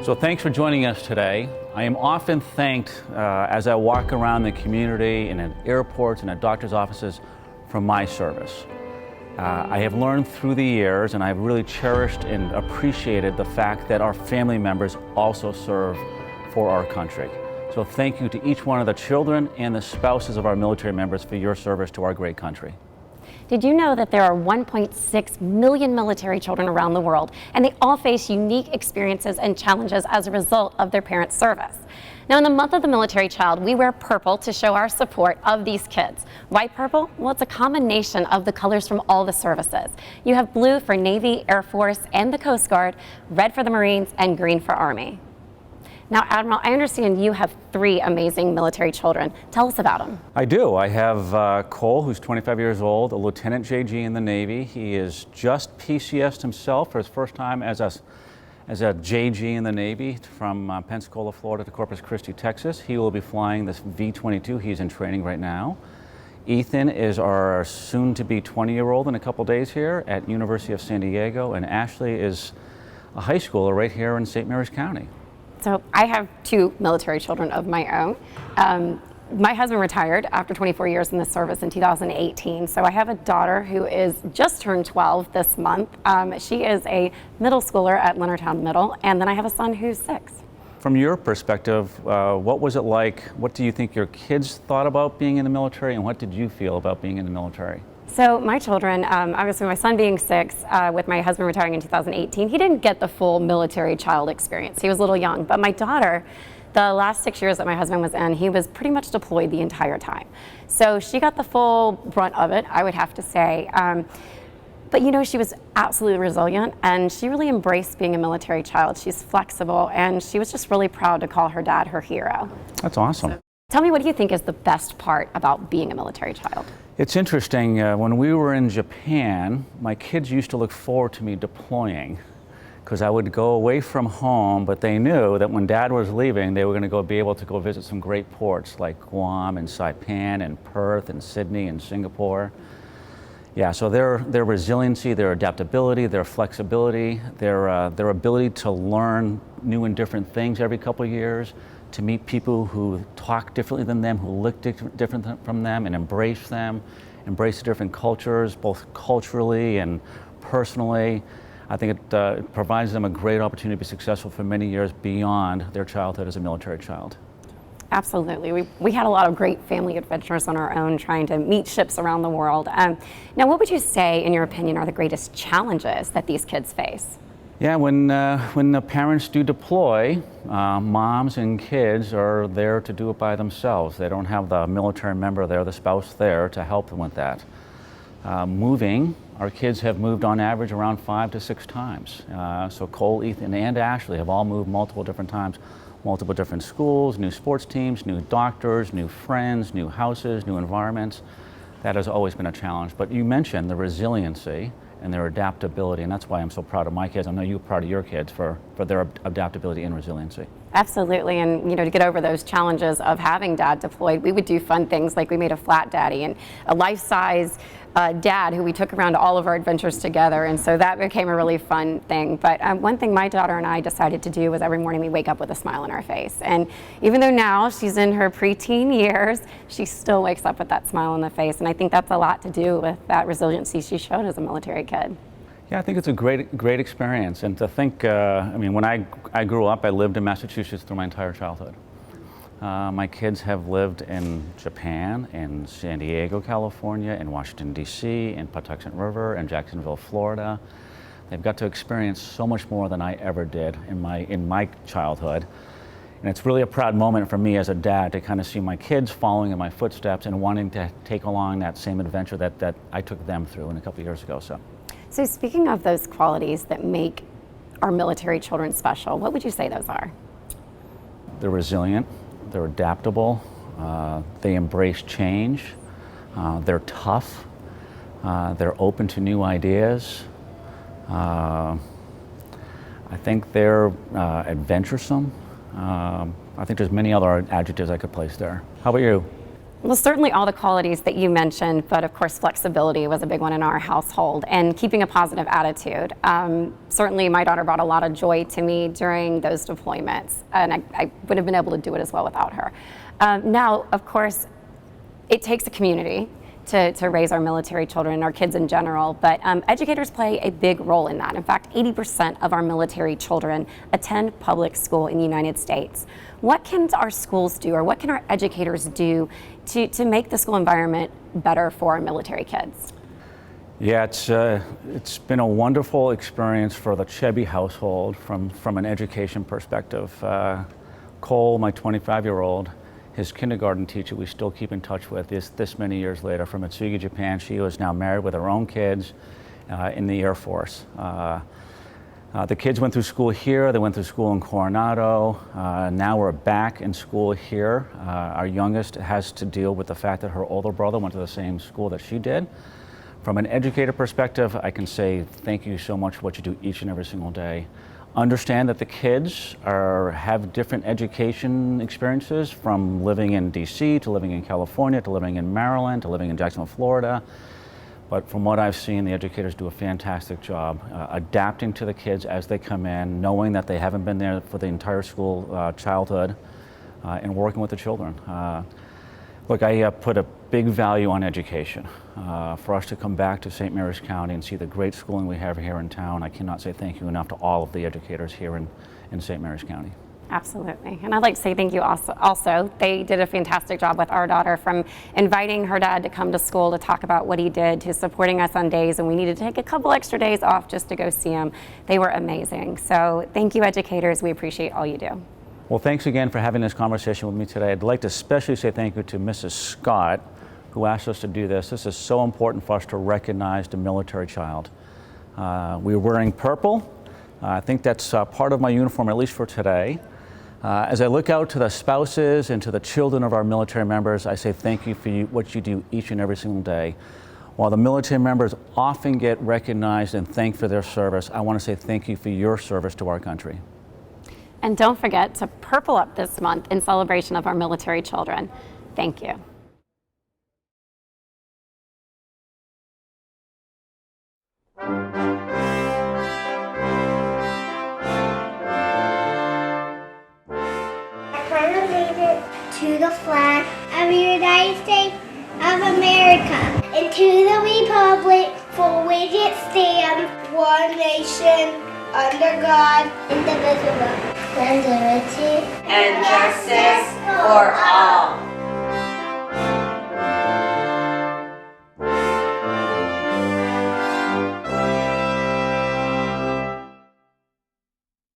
So thanks for joining us today. I am often thanked as I walk around the community and at airports and at doctors' offices for my service. I have learned through the years, and I've really cherished and appreciated the fact that our family members also serve for our country. So thank you to each one of the children and the spouses of our military members for your service to our great country. Did you know that there are 1.6 million military children around the world, and they all face unique experiences and challenges as a result of their parents' service? Now, in the month of the military child, we wear purple to show our support of these kids. Why purple? Well, it's a combination of the colors from all the services. You have blue for Navy, Air Force, and the Coast Guard, red for the Marines, and green for Army. Now, Admiral, I understand you have 3 amazing military children. Tell us about them. I do. I have Cole, who's 25 years old, a Lieutenant JG in the Navy. He is just PCS'd himself for his first time as a JG in the Navy from Pensacola, Florida to Corpus Christi, Texas. He will be flying this V-22. He's in training right now. Ethan is our soon-to-be 20-year-old in a couple days here at University of San Diego, and Ashley is a high schooler right here in St. Mary's County. So I have 2 military children of my own. My husband retired after 24 years in the service in 2018. So I have a daughter who is just turned 12 this month. She is a middle schooler at Leonardtown Middle, and then I have a son who's 6. From your perspective, what was it like? What do you think your kids thought about being in the military, and what did you feel about being in the military? So my children, obviously my son being 6, with my husband retiring in 2018, he didn't get the full military child experience. He was a little young. But my daughter, the last 6 years that my husband was in, he was pretty much deployed the entire time. So she got the full brunt of it, I would have to say. But you know, she was absolutely resilient, and she really embraced being a military child. She's flexible, and she was just really proud to call her dad her hero. That's awesome. So, tell me, what do you think is the best part about being a military child? It's interesting, when we were in Japan, my kids used to look forward to me deploying because I would go away from home, but they knew that when Dad was leaving, they were going to be able to go visit some great ports like Guam and Saipan and Perth and Sydney and Singapore. Yeah, so their resiliency, their adaptability, their flexibility, their ability to learn new and different things every couple of years, to meet people who talk differently than them, who look different from them, and embrace them, embrace the different cultures, both culturally and personally. I think it provides them a great opportunity to be successful for many years beyond their childhood as a military child. Absolutely. We had a lot of great family adventures on our own, trying to meet ships around the world. Now, what would you say, in your opinion, are the greatest challenges that these kids face? Yeah, when the parents do deploy, moms and kids are there to do it by themselves. They don't have the military member there, the spouse there, to help them with that. Moving, our kids have moved on average around 5 to 6 times. So Cole, Ethan, and Ashley have all moved multiple different times, multiple different schools, new sports teams, new doctors, new friends, new houses, new environments. That has always been a challenge. But you mentioned the resiliency and their adaptability, and that's why I'm so proud of my kids. I know you're proud of your kids for their adaptability and resiliency. Absolutely, and you know, to get over those challenges of having Dad deployed, we would do fun things like we made a flat daddy and a life-size dad who we took around all of our adventures together, and so that became a really fun thing. But one thing my daughter and I decided to do was every morning we wake up with a smile on our face, and even though now she's in her preteen years, she still wakes up with that smile on the face, and I think that's a lot to do with that resiliency she showed as a military kid. Yeah, I think it's a great experience, and to think, I mean, when I grew up, I lived in Massachusetts through my entire childhood. My kids have lived in Japan, in San Diego, California, in Washington, D.C., in Patuxent River, in Jacksonville, Florida. They've got to experience so much more than I ever did in my childhood. And it's really a proud moment for me as a dad to kind of see my kids following in my footsteps and wanting to take along that same adventure that I took them through a couple of years ago. So speaking of those qualities that make our military children special, what would you say those are? They're resilient, they're adaptable, they embrace change, they're tough, they're open to new ideas. I think they're adventuresome. I think there's many other adjectives I could place there. How about you? Well, certainly all the qualities that you mentioned, but of course flexibility was a big one in our household, and keeping a positive attitude. Certainly my daughter brought a lot of joy to me during those deployments, and I wouldn't have been able to do it as well without her. Now, of course, it takes a community to raise our military children and our kids in general, but educators play a big role in that. In fact, 80% of our military children attend public school in the United States. What can our schools do, or what can our educators do to make the school environment better for our military kids? Yeah, it's been a wonderful experience for the Chebby household from an education perspective. Cole, my 25-year-old, his kindergarten teacher, we still keep in touch with this many years later from Atsugi, Japan. She is now married with her own kids in the Air Force. The kids went through school here, they went through school in Coronado. Now we're back in school here. Our youngest has to deal with the fact that her older brother went to the same school that she did. From an educator perspective, I can say thank you so much for what you do each and every single day. Understand that the kids have different education experiences, from living in DC to living in California to living in Maryland to living in Jacksonville, Florida. But from what I've seen, the educators do a fantastic job adapting to the kids as they come in, knowing that they haven't been there for the entire school childhood, and working with the children. Look, I put a big value on education. For us to come back to St. Mary's County and see the great schooling we have here in town, I cannot say thank you enough to all of the educators here in St. Mary's County. Absolutely. And I'd like to say thank you also. They did a fantastic job with our daughter, from inviting her dad to come to school to talk about what he did, to supporting us on days when we needed to take a couple extra days off just to go see him. They were amazing. So thank you, educators. We appreciate all you do. Well, thanks again for having this conversation with me today. I'd like to especially say thank you to Mrs. Scott, who asked us to do this. This is so important for us to recognize the military child. We're wearing purple. I think that's part of my uniform, at least for today. As I look out to the spouses and to the children of our military members, I say thank you for what you do each and every single day. While the military members often get recognized and thanked for their service, I want to say thank you for your service to our country. And don't forget to purple up this month in celebration of our military children. Thank you. I pledge allegiance to the flag of the United States of America and to the republic for which it stands, one nation, under God, indivisible, with liberty and justice for all.